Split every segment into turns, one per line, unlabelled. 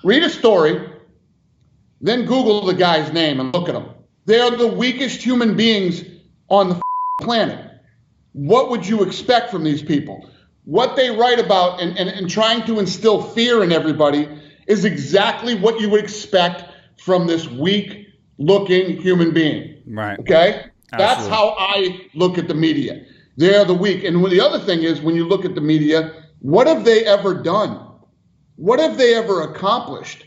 Read a story, then Google the guy's name and look at him. They are the weakest human beings on the planet. What would you expect from these people? What they write about and trying to instill fear in everybody is exactly what you would expect from this weak-looking human being.
Right.
Okay?
Absolutely.
That's how I look at the media. They're the weak. And the other thing is, when you look at the media, what have they ever done? What have they ever accomplished?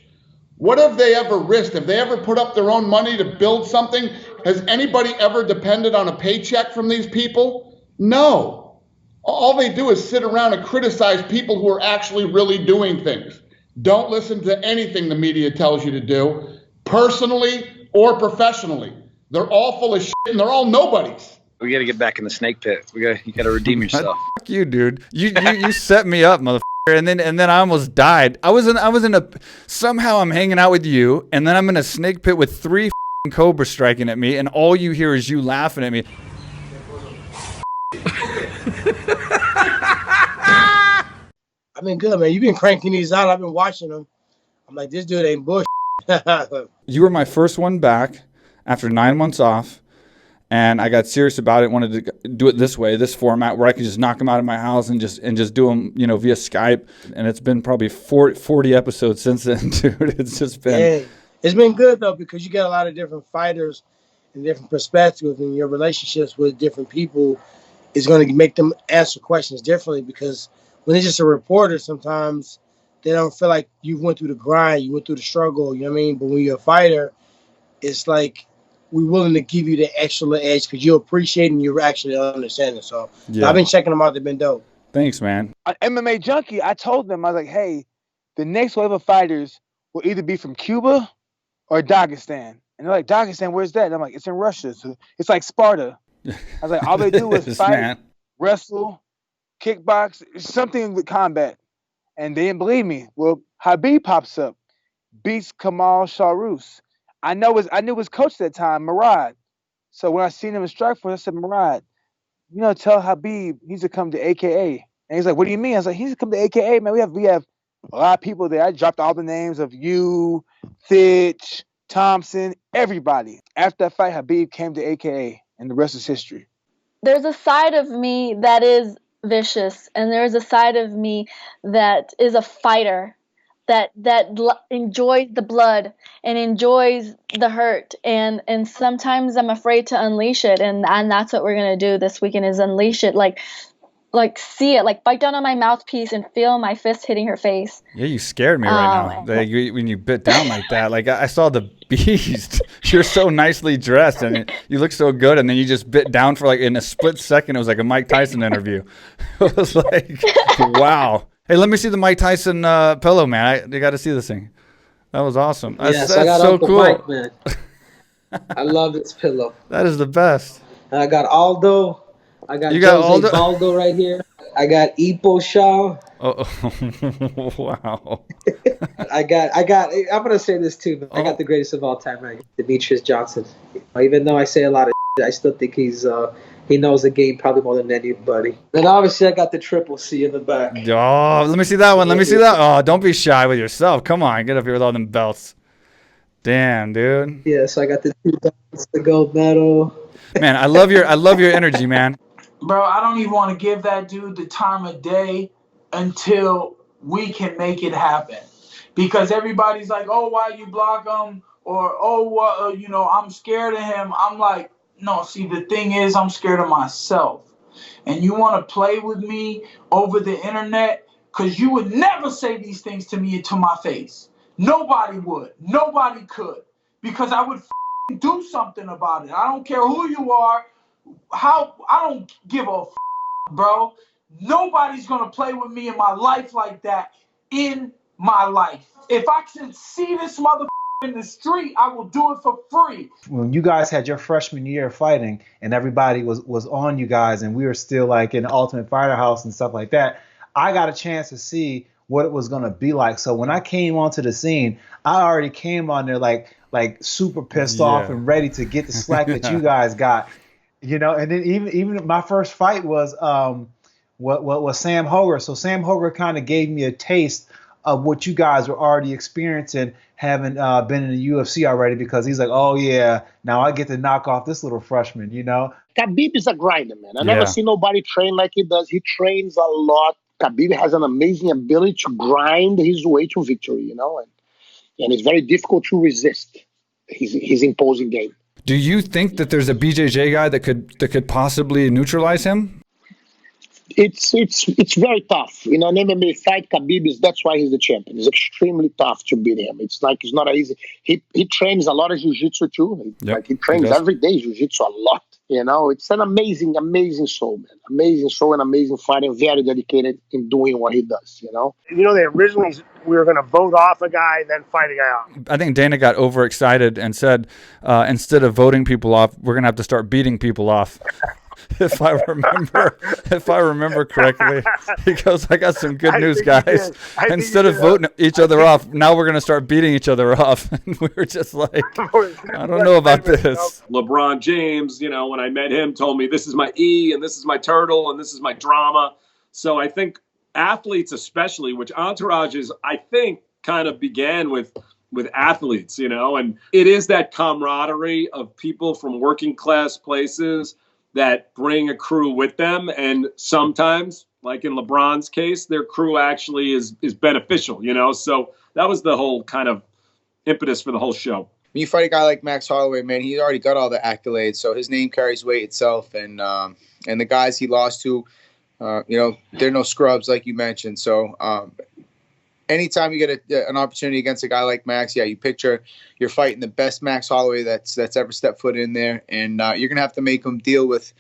What have they ever risked? Have they ever put up their own money to build something? Has anybody ever depended on a paycheck from these people? No. All they do is sit around and criticize people who are actually really doing things. Don't listen to anything the media tells you to do, personally or professionally. They're all full of shit and they're all nobodies.
We got to get back in the snake pit. You got to redeem yourself.
Fuck you, dude. You set me up, motherfucker. And then I almost died. Somehow I'm hanging out with you, and then I'm in a snake pit with 3 cobras striking at me, and all you hear is you laughing at me.
I've been good, man. You've been cranking these out. I've been watching them. I'm like, this dude ain't bullshit.
You were my first one back after 9 months off. And I got serious about it, wanted to do it this way, this format, where I could just knock them out of my house and just do them, via Skype. And it's been probably 40 episodes since then, dude. It's just been...
Yeah. It's been good, though, because you get a lot of different fighters and different perspectives, and your relationships with different people is going to make them answer questions differently, because when they're just a reporter, sometimes they don't feel like you went through the grind, you went through the struggle, you know what I mean? But when you're a fighter, it's like... we're willing to give you the extra edge because you appreciate and you're actually understanding. So yeah. I've been checking them out. They've been dope.
Thanks, man.
On MMA Junkie, I told them, I was like, hey, the next wave of fighters will either be from Cuba or Dagestan. And they're like, Dagestan, where's that? And I'm like, it's in Russia. So it's like Sparta. I was like, all they do is fight, wrestle, kickbox, something with combat. And they didn't believe me. Well, Khabib pops up, beats Kamal Sharus. I knew his coach at that time, Murad. So when I seen him in Strikeforce, I said, Murad, tell Khabib he's to come to AKA. And he's like, what do you mean? I was like, he's to come to AKA, man. We have a lot of people there. I dropped all the names of you, Fitch, Thomson, everybody. After that fight, Khabib came to AKA, and the rest is history.
There's a side of me that is vicious, and there's a side of me that is a fighter. That enjoys the blood and enjoys the hurt, and sometimes I'm afraid to unleash it, and that's what we're gonna do this weekend is unleash it, like see it, like bite down on my mouthpiece and feel my fist hitting her face.
Yeah, you scared me right now. When you bit down like that, like I saw the beast. You're so nicely dressed and you look so good, and then you just bit down for like in a split second. It was like a Mike Tyson interview. It was like, wow. Hey, let me see the Mike Tyson pillow, man. I got to see this thing. That was awesome. That's
I got
so
Uncle
cool.
Mike, man. I love this pillow.
That is the best.
I got Aldo. I got Jose Baldo right here. I got Ipo Shaw.
Oh, wow.
I got. I'm gonna say this too. I got the greatest of all time right here, Demetrius Johnson. Even though I say a lot of shit, I still think he knows the game probably more than anybody. And obviously, I got the Triple C in the back.
Oh, let me see that one. Let me see that. Oh, don't be shy with yourself. Come on, get up here with all them belts. Damn, dude.
Yeah, so I got the 2 belts, the gold medal.
Man, I love your energy, man.
Bro, I don't even want to give that dude the time of day until we can make it happen. Because everybody's like, oh, why you block him? Or, oh, I'm scared of him. I'm like, no, see, the thing is, I'm scared of myself. And you want to play with me over the internet? Because you would never say these things to me to my face. Nobody would. Nobody could. Because I would do something about it. I don't care who you are. I don't give a bro. Nobody's going to play with me in my life like that in my life. If I can see this mother in the street, I will do it for free.
When you guys had your freshman year fighting and everybody was on you guys and we were still like in the Ultimate Fighter House and stuff like that, I got a chance to see what it was going to be like. So when I came onto the scene, I already came on there like super pissed off and ready to get the slack that you guys got. And then even my first fight was Sam Hoger. So Sam Hoger kind of gave me a taste of what you guys were already experiencing, having been in the UFC already, because he's like, oh yeah, now I get to knock off this little freshman, you know?
Khabib is a grinder, man. I never seen nobody train like he does. He trains a lot. Khabib has an amazing ability to grind his way to victory, you know, and it's very difficult to resist his imposing game.
Do you think that there's a BJJ guy that could possibly neutralize him?
It's very tough. In an MMA fight, Khabib that's why he's the champion. It's extremely tough to beat him. It's not easy. He trains a lot of jiu-jitsu too. Like he trains every day jiu-jitsu a lot. You know, it's an amazing soul, man. Amazing soul and amazing fighter, very dedicated in doing what he does, you know? You know, originally we were going to vote off a guy and then fight a guy off.
I think Dana got overexcited and said, instead of voting people off, we're going to have to start beating people off. If I remember correctly, he goes, I got some good news, guys. Instead of voting each other off, now we're going to start beating each other off. And we were just like, I don't know about this.
LeBron James, you know, when I met him, told me this is my E and this is my turtle and this is my drama. So I think athletes especially, which Entourage is, I think, kind of began with athletes, you know, and it is that camaraderie of people from working class places that bring a crew with them. And sometimes, like in LeBron's case, their crew actually is beneficial, you know? So that was the whole kind of impetus for the whole show.
When you fight a guy like Max Holloway, man, he's already got all the accolades, so his name carries weight itself. And the guys he lost to, you know, they're no scrubs, like you mentioned. So anytime you get an opportunity against a guy like Max, you picture you're fighting the best Max Holloway that's ever stepped foot in there, and you're gonna have to make him deal with,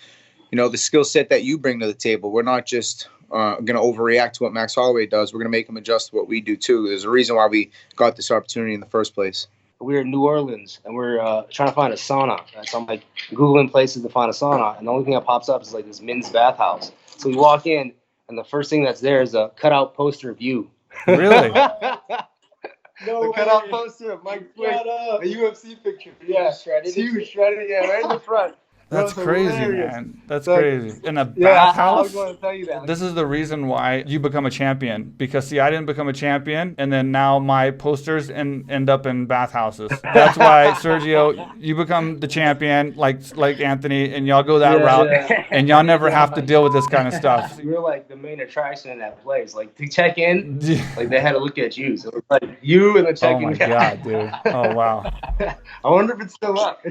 you know, the skill set that you bring to the table. We're not just gonna overreact to what Max Holloway does. We're gonna make him adjust to what we do too. There's a reason why we got this opportunity in the first place.
We're in New Orleans, and we're trying to find a sauna. So I'm like Googling places to find a sauna, and the only thing that pops up is like this men's bathhouse. So we walk in, and the first thing that's there is a cutout poster of you.
Really?
The cutout poster of Mike Swick, a UFC picture. Yeah, shredded. Huge, shredded, yeah, right in the front.
That's crazy, man. That's
so,
crazy. In a bathhouse?
I was going to tell you that.
This is the reason why you become a champion. Because, see, I didn't become a champion, and then now my posters end up in bathhouses. That's why, Sergio, you become the champion, like Anthony, and y'all go that route, and y'all never have to deal with this kind of stuff.
You're like the main attraction in that place. Like, to check in, like, they had to look at you. So it was like you and the check-in guy.
Oh, my God, dude. Oh, wow.
I wonder if it's still up.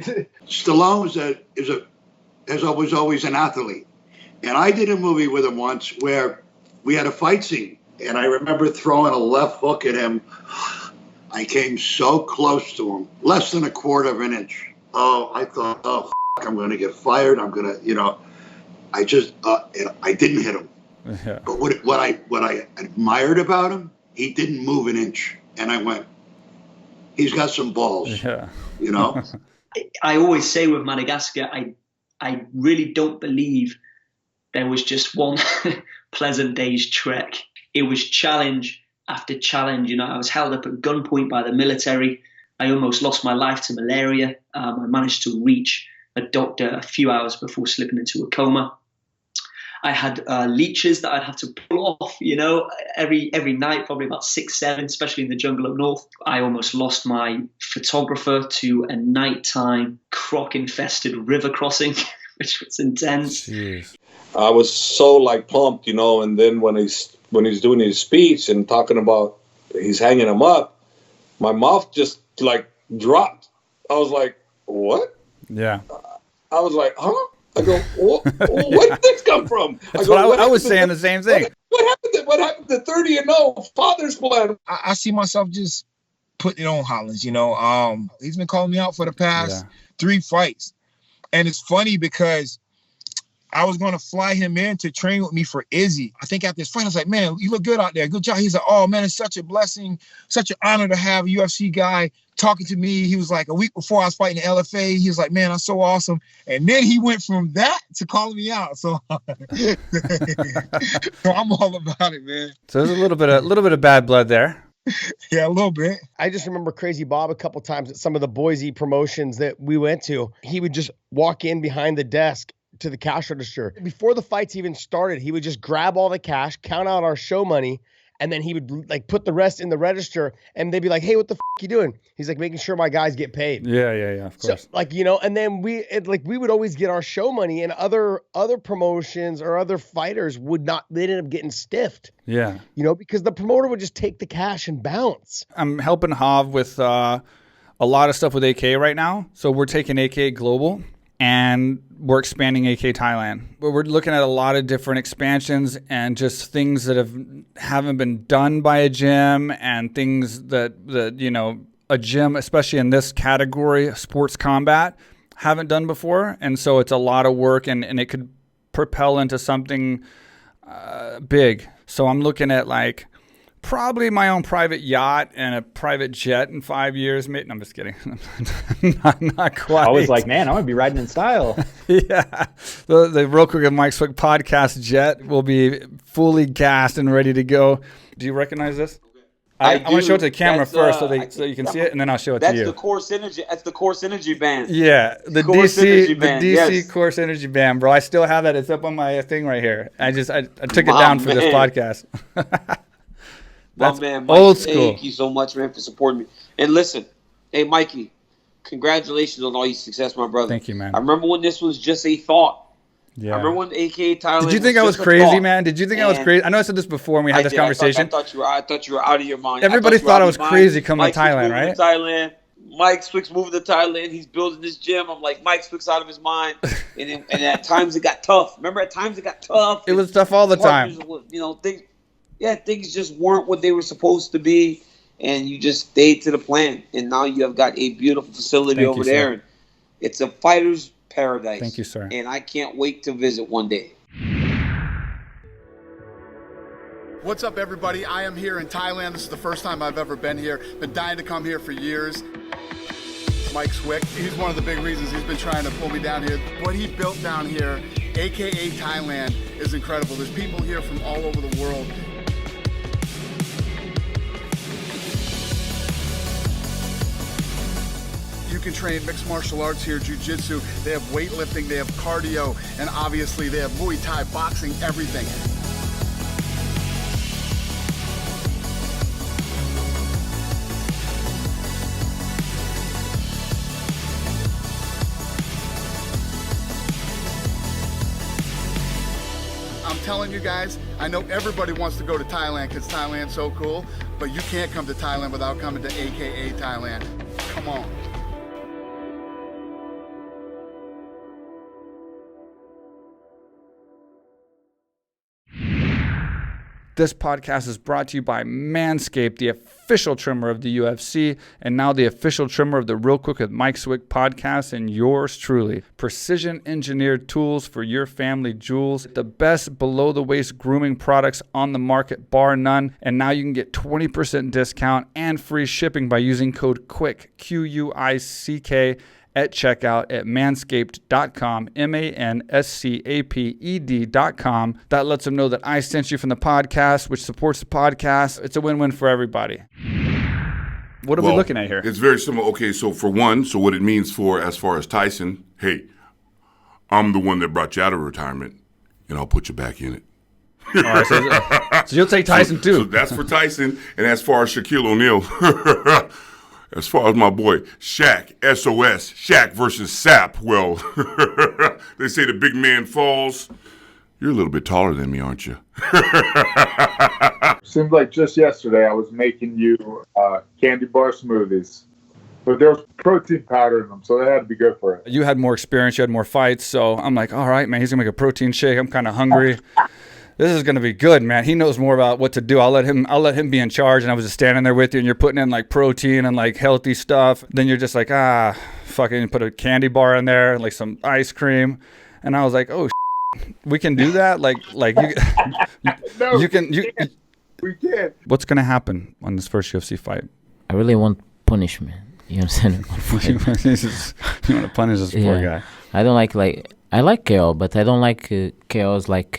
Stallone was always an athlete. And I did a movie with him once where we had a fight scene. And I remember throwing a left hook at him. I came so close to him, less than a quarter of an inch. Oh, I thought, I'm going to get fired. I'm going to, you know, I just, I didn't hit him.
Yeah.
But what I admired about him, he didn't move an inch. And I went, he's got some balls, you know?
I always say with Madagascar, I really don't believe there was just one pleasant day's trek. It was challenge after challenge. You know, I was held up at gunpoint by the military. I almost lost my life to malaria. I managed to reach a doctor a few hours before slipping into a coma. I had leeches that I'd have to pull off, you know, every night, probably about 6, 7, especially in the jungle up north. I almost lost my photographer to a nighttime croc-infested river crossing, which was intense.
Jeez.
I was so like pumped, you know, and then when he's doing his speech and talking about he's hanging him up, my mouth just like dropped. I was like, what?
Yeah.
I was like, huh? I go, where did this come from?
That's what I was saying the same thing.
What happened to 30-0 father's plan?
I see myself just putting it on Hollins, you know. He's been calling me out for the past 3 fights. And it's funny because I was going to fly him in to train with me for Izzy. I think after this fight, I was like, man, you look good out there. Good job. He's like, oh, man, it's such a blessing, such an honor to have a UFC guy talking to me. He was like, a week before I was fighting the LFA, he was like, man, I'm so awesome. And then he went from that to calling me out. So, so I'm all about it, man.
So there's a little bit of bad blood there.
Yeah, a little bit.
I just remember Crazy Bob a couple times at some of the Boise promotions that we went to. He would just walk in behind the desk to the cash register. Before the fights even started, he would just grab all the cash, count out our show money, And then he would like put the rest in the register, and they'd be like, "Hey, what the you doing?" He's like, "Making sure my guys get paid."
Yeah, of course.
So, like, you know, and then we would always get our show money, and other promotions or other fighters would not. They ended up getting stiffed.
Yeah.
You know, because the promoter would just take the cash and bounce.
I'm helping Hav with a lot of stuff with AK right now. So we're taking AK global, and we're expanding AK Thailand. We're looking at a lot of different expansions and just things that haven't been done by a gym, and things that you know, a gym, especially in this category, sports combat, haven't done before. And so it's a lot of work, and it could propel into something big. So I'm looking at like probably my own private yacht and a private jet in 5 years. No, I'm just kidding. not quite.
I was like, man, I'm going to be riding in style.
Yeah. The Real Quick with Mike Swick podcast jet will be fully gassed and ready to go. Do you recognize this? I want to show it to the camera first so you can see it, and then I'll show it to you.
That's the Course Energy. That's the Course Energy band.
Yeah, the
Course
DC
Energy band,
DC Course Energy band, bro. I still have that. It's up on my thing right here. I took it down for this podcast.
My man, Mike,
old school.
Thank you so much, man, for supporting me. And listen, hey, Mikey, congratulations on all your success, my brother.
Thank you, man.
I remember when this was just a thought.
Yeah.
I remember when AKA Thailand.
Did you think I was crazy, man? Did you think I was crazy? I know I said this before when we had this conversation.
I thought you were out of your mind.
Everybody thought I was crazy coming to Thailand, right?
Thailand. Mike Swick's moving to Thailand. He's building this gym. I'm like, Mike Swick's out of his mind. And at times it got tough. Remember, at times it got tough.
It was tough all the time.
You know, things just weren't what they were supposed to be, and you just stayed to the plan. And now you have got a beautiful facility over there. And it's a fighter's paradise.
Thank you, sir.
And I can't wait to visit one day.
What's up, everybody? I am here in Thailand. This is the first time I've ever been here. Been dying to come here for years. Mike Swick, he's one of the big reasons he's been trying to pull me down here. What he built down here, AKA Thailand, is incredible. There's people here from all over the world. You can train mixed martial arts here, jiu-jitsu. They have weightlifting, they have cardio, and obviously they have Muay Thai, boxing, everything. I'm telling you guys, I know everybody wants to go to Thailand because Thailand's so cool, but you can't come to Thailand without coming to AKA Thailand. Come on.
This podcast is brought to you by Manscaped, the official trimmer of the UFC, and now the official trimmer of the Real Quick with Mike Swick podcast, and yours truly. Precision engineered tools for your family jewels. The best below-the-waist grooming products on the market, bar none. And now you can get 20% discount and free shipping by using code QUICK, Q-U-I-C-K, at checkout at manscaped.com, manscaped.com. That lets them know that I sent you from the podcast, which supports the podcast. It's a win-win for everybody. What are we looking at here?
It's very similar. Okay, so for one, so what it means for as far as Tyson, hey, I'm the one that brought you out of retirement, and I'll put you back in it.
All right, so you'll take Tyson too.
So that's for Tyson. And as far as Shaquille O'Neal, as far as my boy Shaq, SOS, Shaq versus Sap, well, they say the big man falls. You're a little bit taller than me, aren't you?
Seems like just yesterday I was making you candy bar smoothies. But there was protein powder in them, so that had to be good for it.
You had more experience, you had more fights, so I'm like, all right, man, he's going to make a protein shake. I'm kind of hungry. This is going to be good, man. He knows more about what to do. I'll let him be in charge. And I was just standing there with you, and you're putting in like protein and like healthy stuff. Then you're just like, fucking put a candy bar in there, like some ice cream. And I was like, oh, we can do that? Like you,
No,
you can.
We can.
What's going to happen on this first UFC fight?
I really want punishment. You know what I'm saying?
You want to punish this poor guy.
I don't like I like chaos, but I don't like chaos like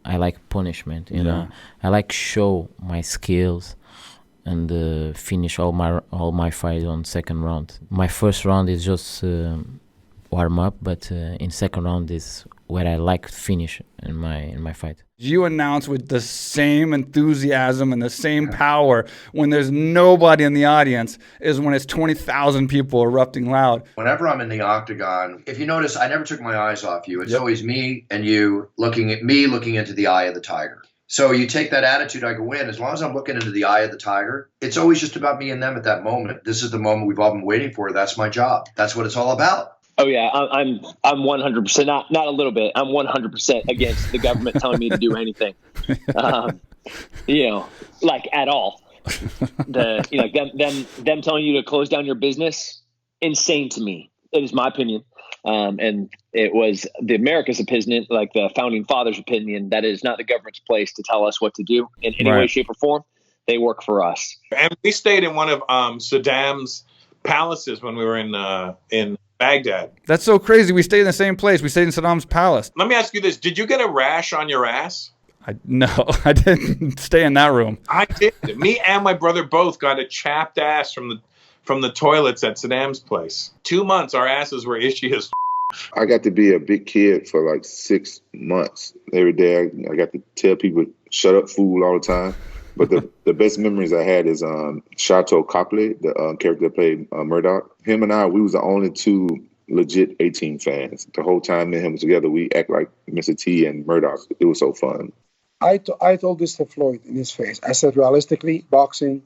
I like punishment, you know. I like show my skills and finish all my fights on second round. My first round is just warm up, but in second round is what I like to finish in my fight.
You announce with the same enthusiasm and the same power when there's nobody in the audience as when it's 20,000 people erupting loud.
Whenever I'm in the octagon, if you notice, I never took my eyes off you. It's always me and you looking into the eye of the tiger. So you take that attitude, I go in. As long as I'm looking into the eye of the tiger, it's always just about me and them at that moment. This is the moment we've all been waiting for. That's my job. That's what it's all about.
Oh yeah, I'm 100%, not a little bit. I'm 100% against the government telling me to do anything, like at all. Them telling you to close down your business, insane to me. It is my opinion, and it was the America's opinion, like the founding fathers' opinion. That is not the government's place to tell us what to do in any way, shape, or form. They work for us.
And we stayed in one of Saddam's palaces when we were in Baghdad.
That's so crazy. We stayed in the same place. We stayed in Saddam's palace.
Let me ask you this. Did you get a rash on your ass?
No, I didn't stay in that room.
I did. Me and my brother both got a chapped ass from the toilets at Saddam's place. 2 months, our asses were itchy as
I got to be a big kid for like 6 months. Every day I got to tell people, shut up, fool, all the time. But the best memories I had is Chateau Copley, the character that played Murdoch. Him and I, we was the only two legit A-Team fans. The whole time me and him was together, we act like Mr. T and Murdoch. It was so fun.
I told this to Floyd in his face. I said, realistically, boxing,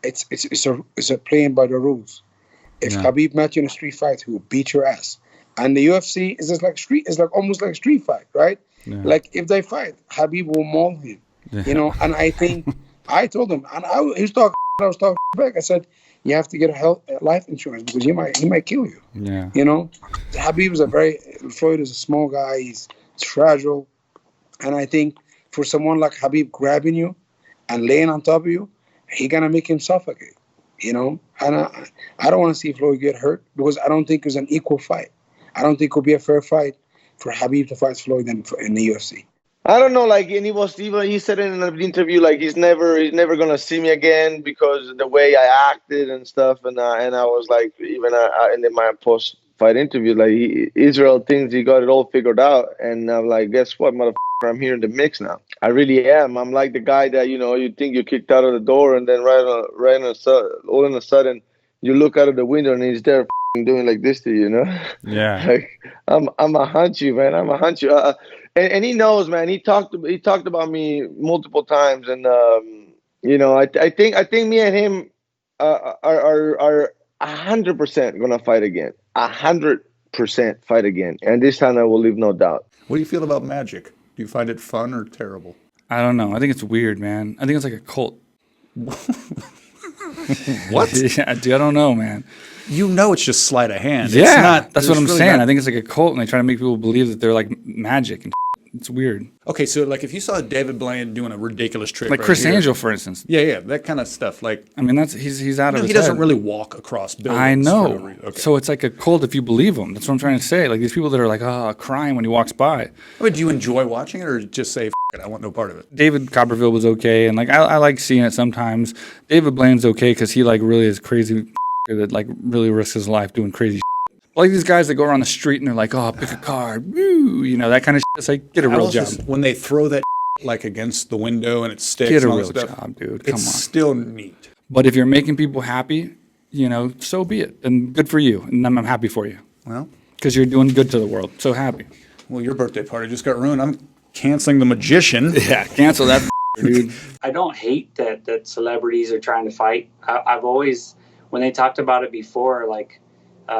it's a playing by the rules. If Khabib met you in a street fight, he will beat your ass. And the UFC is just like almost like a street fight, right? Yeah. Like if they fight, Khabib will maul him. And I think I told him, and I was talking back. I said, you have to get life insurance because he might kill you.
Yeah.
Khabib is Floyd is a small guy. He's fragile. And I think for someone like Khabib grabbing you and laying on top of you, he gonna make him suffocate. And I don't want to see Floyd get hurt because I don't think it's an equal fight. I don't think it will be a fair fight for Khabib to fight Floyd in the UFC.
I don't know, like, and he said in an interview, like, he's never gonna see me again because of the way I acted and stuff, and I was like, even in my post-fight interview, like, Israel thinks he got it all figured out, and I'm like, guess what, motherfucker, I'm here in the mix now. I really am. I'm like the guy that, you think you're kicked out of the door, and then all of a sudden, you look out of the window, and he's there doing like this to you,
Yeah.
Like, I'm a hunt you, man. I'm a hunt you. And he knows, man. He talked about me multiple times, and I think me and him are 100% gonna fight again. 100% fight again, and this time I will leave no doubt.
What do you feel about magic? Do you find it fun or terrible?
I don't know. I think it's weird, man. I think it's like a cult.
What?
Yeah, dude, I don't know, man.
It's just sleight of hand.
Yeah, that's what I'm saying. I think it's like a cult, and they try to make people believe that they're like magic and it's weird.
Okay, so like if you saw David Blaine doing a ridiculous trick,
like Chris Angel, for instance.
Yeah, that kind of stuff. Like,
I mean, he's out of his
he doesn't
head.
really walk across buildings.
I know. So it's like a cult if you believe him. That's what I'm trying to say. Like these people that are like, crying when he walks by.
I mean, do you enjoy watching it, or just say, F it, I want no part of it?
David Copperfield was okay, and like I like seeing it sometimes. David Blaine's okay because he like really is crazy that like really risks his life doing crazy. Like these guys that go around the street and they're like, pick a card, woo, that kind of shit. It's like, get a real job.
When they throw that like against the window and it sticks.
Get a
and all
real
that stuff,
job, dude. Come on.
It's still neat.
But if you're making people happy, so be it. And good for you. And I'm happy for you.
Well,
because you're doing good to the world. So happy.
Well, your birthday party just got ruined. I'm canceling The Magician.
Yeah, cancel that, dude.
I don't hate that celebrities are trying to fight. I've always, when they talked about it before, like,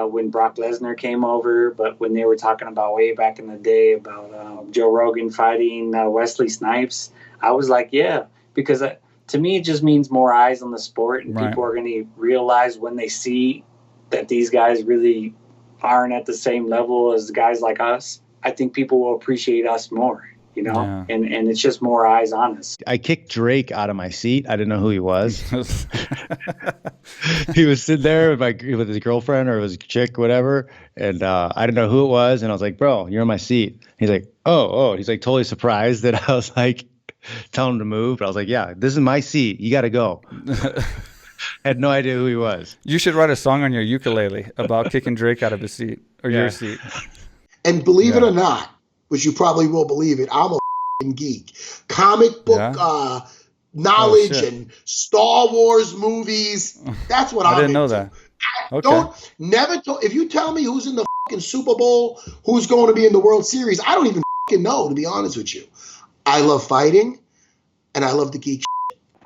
when Brock Lesnar came over, but when they were talking about way back in the day about Joe Rogan fighting Wesley Snipes, I was like, yeah, because to me it just means more eyes on the sport, and people are going to realize when they see that these guys really aren't at the same level as guys like us. I think people will appreciate us more. And it's just more eyes on us.
I kicked Drake out of my seat. I didn't know who he was. He was sitting there with his girlfriend or his chick, whatever, and I didn't know who it was. And I was like, "Bro, you're in my seat." He's like, "Oh." He's like totally surprised that I was like telling him to move. But I was like, "Yeah, this is my seat. You got to go." Had no idea who he was.
You should write a song on your ukulele about kicking Drake out of his seat or your seat.
And believe it or not,
which you probably will believe it, I'm a geek. Comic book knowledge and Star Wars movies. That's what I'm
I didn't know
into.
that. Okay.
If you tell me who's in the Super Bowl, who's going to be in the World Series, I don't even know, to be honest with you. I love fighting, and I love the geek.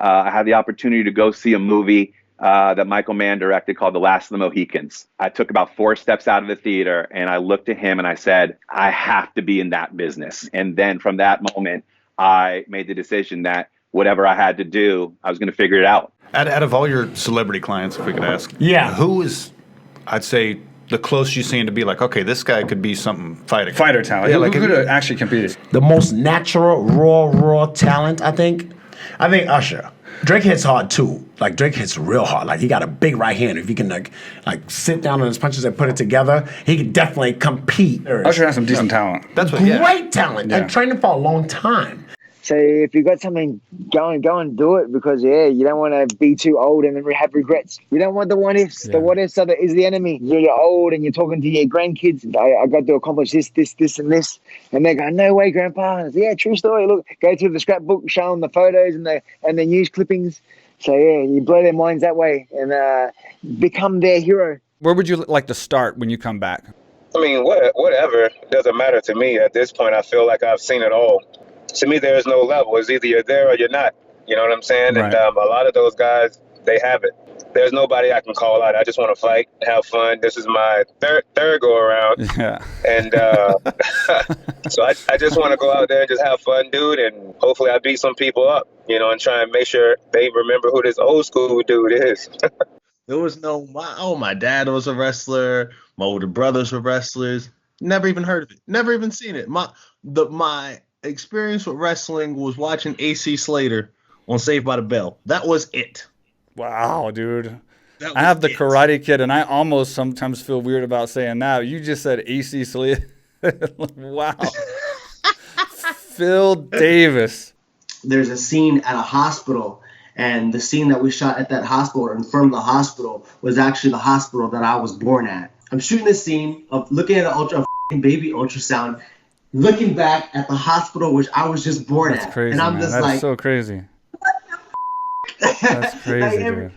I had the opportunity to go see a movie that Michael Mann directed called The Last of the Mohicans. I took about 4 steps out of the theater, and I looked at him and I said, I have to be in that business. And then from that moment, I made the decision that whatever I had to do, I was going to figure it out.
Out of all your celebrity clients, if we could ask, who is, I'd say, the closest you've seen to be like, okay, this guy could be something fighting.
Fighter talent.
Yeah,
Who
like
could have actually competed?
The most natural, raw talent, I think Usher. Drake hits hard too. Like Drake hits real hard. Like he got a big right hand. If he can like sit down on his punches and put it together, he could definitely compete.
Usher has some decent talent.
That's great talent. And training for a long time.
So if you got something, go and do it, because you don't want to be too old and then have regrets. You don't want the what ifs. The what ifs is the enemy. You're old and you're talking to your grandkids. I got to accomplish this, and this, and they go, no way, Grandpa. And I say, true story. Look, go through the scrapbook, show them the photos and the news clippings. So you blow their minds that way and become their hero.
Where would you like to start when you come back?
I mean, whatever. It doesn't matter to me. At this point, I feel like I've seen it all. To me, there is no level. It's either you're there or you're not. You know what I'm saying? Right. And a lot of those guys, they have it. There's nobody I can call out. I just want to fight, have fun. This is my third go around. Yeah. And so I just want to go out there and just have fun, dude. And hopefully I beat some people up, and try and make sure they remember who this old school dude is.
There was my dad was a wrestler. My older brothers were wrestlers. Never even heard of it. Never even seen it. My experience with wrestling was watching AC Slater on Saved by the Bell. That was it.
Wow, dude. I have the Karate Kid, and I almost sometimes feel weird about saying that. You just said AC Slater. Wow. Phil Davis.
There's a scene at a hospital, and the scene that we shot at that hospital and from the hospital was actually the hospital that I was born at. I'm shooting this scene of looking at a baby ultrasound, looking back at the hospital which I was just born at.
That's crazy,
and I'm
man.
just
That's
like,
so crazy. That's crazy, dude.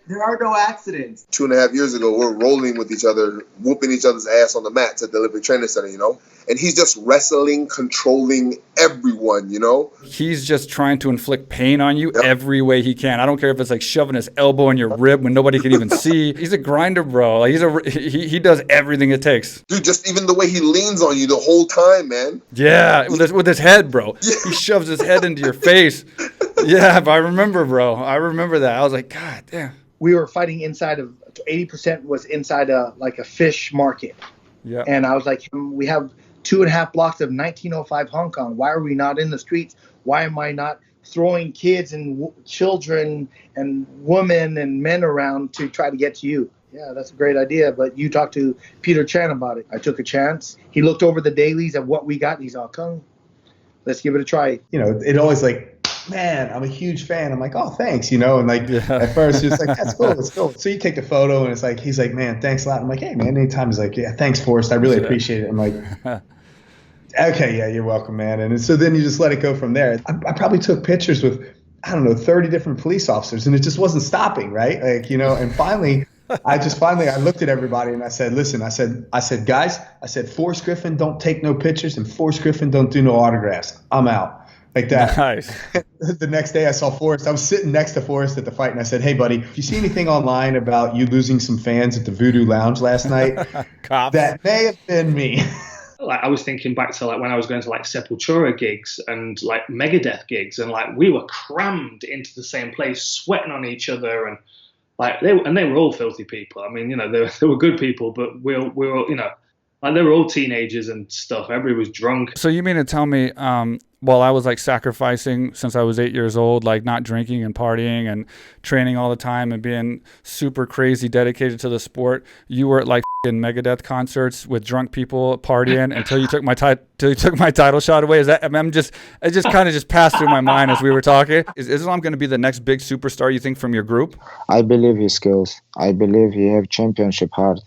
There are no accidents.
2.5 years ago, we're rolling with each other, whooping each other's ass on the mats at the Olympic Training Center, And he's just wrestling, controlling everyone,
He's just trying to inflict pain on you every way he can. I don't care if it's like shoving his elbow in your rib when nobody can even see. He's a grinder, bro. Like he does everything it takes.
Dude, just even the way he leans on you the whole time, man.
Yeah, with his head, bro. Yeah. He shoves his head into your face. Yeah, I remember, bro. I remember that. I was like, God damn.
We were fighting inside of 80% was inside a fish market.
Yeah.
And I was like, we have 2.5 blocks of 1905 Hong Kong. Why are we not in the streets? Why am I not throwing kids and children and women and men around to try to get to you? Yeah, that's a great idea. But you talked to Peter Chan about it. I took a chance. He looked over the dailies of what we got. And he's all, come, let's give it a try.
It always like, man, I'm a huge fan. I'm like, oh, thanks, and at first it's like, that's cool, let's go. So you take the photo and it's like, he's like, man, thanks a lot. I'm like, hey, man, anytime. He's like, yeah, thanks, Forrest. I really appreciate it. I'm like, okay, yeah, you're welcome, man. And so then you just let it go from there. I probably took pictures with, 30 different police officers, and it just wasn't stopping, right? And finally, I looked at everybody and I said, listen, I said, guys, Forrest Griffin don't take no pictures and Forrest Griffin don't do no autographs. I'm out. Like that. Nice. The next day I saw Forrest. I was sitting next to Forrest at the fight, and I said, hey, buddy, if you see anything online about you losing some fans at the Voodoo Lounge last night, that may have been me.
I was thinking back to when I was going to Sepultura gigs and Megadeth gigs, and we were crammed into the same place, sweating on each other, and they were all filthy people. I mean, they were good people, but we were they were all teenagers and stuff. Everybody was drunk.
So you mean to tell me, while I was sacrificing since I was 8 years old, not drinking and partying and training all the time and being super crazy dedicated to the sport, you were at Megadeth concerts with drunk people partying until you took my title shot away? Is that? It just kind of passed through my mind as we were talking. Is Islam going to be the next big superstar, you think, from your group?
I believe his skills. I believe he have championship heart,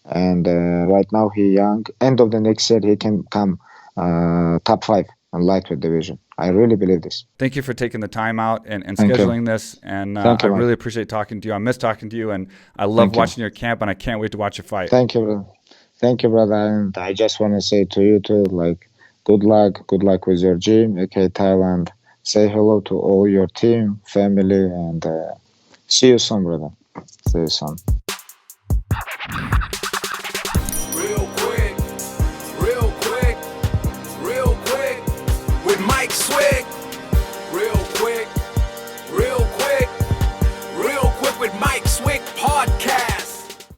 And right now he young. End of the next year he can come top 5 in lightweight division. I really believe this.
Thank you for taking the time out and
Thank you.
scheduling this. And
Thank you,
I
Mike.
really appreciate talking to you. I miss talking to you, and I love
Thank you.
watching your camp, and I can't wait to watch you fight.
Thank you, brother. Thank you, brother. And I just want to say to you too, like, good luck with your gym, okay, Thailand. Say hello to all your team, family, and see you soon, brother. See you soon.